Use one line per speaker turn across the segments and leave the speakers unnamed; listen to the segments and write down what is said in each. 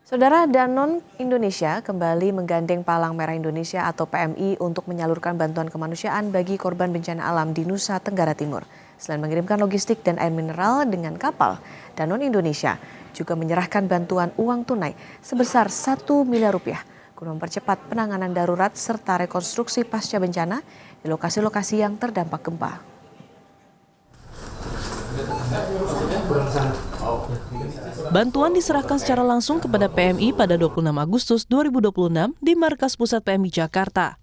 Saudara, Danone Indonesia kembali menggandeng Palang Merah Indonesia atau PMI untuk menyalurkan bantuan kemanusiaan bagi korban bencana alam di Nusa Tenggara Timur. Selain mengirimkan logistik dan air mineral dengan kapal, Danone Indonesia juga menyerahkan bantuan uang tunai sebesar 1 miliar rupiah guna mempercepat penanganan darurat serta rekonstruksi pasca bencana di lokasi-lokasi yang terdampak gempa.
Bantuan diserahkan secara langsung kepada PMI pada 26 Agustus 2026 di Markas Pusat PMI Jakarta.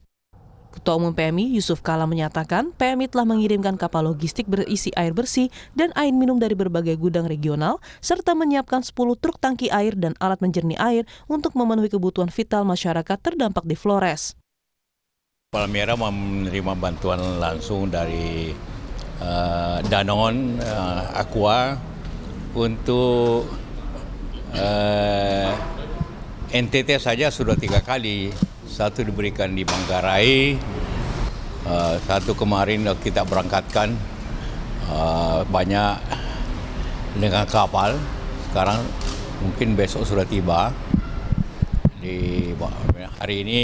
Ketua Umum PMI Yusuf Kala menyatakan PMI telah mengirimkan kapal logistik berisi air bersih dan air minum dari berbagai gudang regional, serta menyiapkan 10 truk tangki air dan alat menjernih air untuk memenuhi kebutuhan vital masyarakat terdampak di Flores.
Palang Merah menerima bantuan langsung dari Danone Aqua untuk NTT saja sudah 3 kali. Satu diberikan di Manggarai, satu kemarin kita berangkatkan banyak dengan kapal. Sekarang mungkin besok sudah tiba. Di hari ini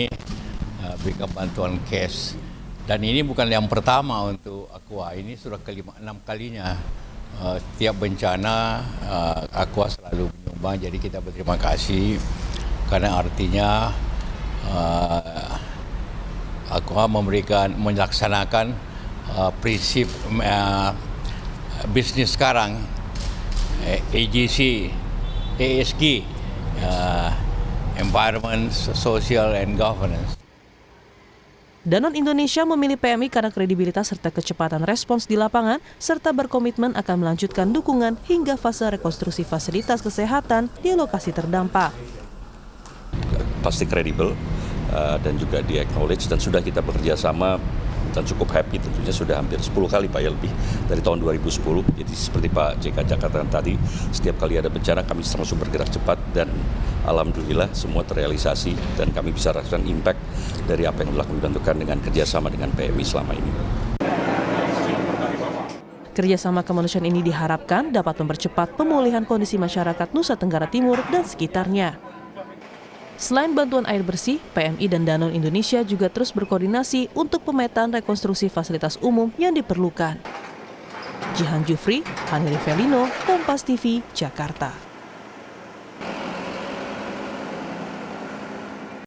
berikan bantuan cash. Dan ini bukan yang pertama untuk Aqua, ini sudah ke-6 kalinya. Setiap bencana Aqua selalu menyumbang, jadi kita berterima kasih karena artinya Aqua melaksanakan prinsip bisnis sekarang, AGC, ESG, Environment, Social and Governance.
Danone Indonesia memilih PMI karena kredibilitas serta kecepatan respons di lapangan, serta berkomitmen akan melanjutkan dukungan hingga fase rekonstruksi fasilitas kesehatan di lokasi terdampak.
Pasti kredibel dan juga di-acknowledge, dan sudah kita bekerja sama dan cukup happy, tentunya sudah hampir 10 kali Pak, ya lebih dari tahun 2010. Jadi seperti Pak JK katakan tadi, setiap kali ada bencana kami langsung bergerak cepat dan alhamdulillah semua terrealisasi dan kami bisa rasakan impact dari apa yang telah kami bantukan dengan kerjasama dengan PMI selama ini.
Kerjasama kemanusiaan ini diharapkan dapat mempercepat pemulihan kondisi masyarakat Nusa Tenggara Timur dan sekitarnya. Selain bantuan air bersih, PMI dan Danone Indonesia juga terus berkoordinasi untuk pemetaan rekonstruksi fasilitas umum yang diperlukan. Jihan Jufri, Hanili Felino, Kompas TV, Jakarta.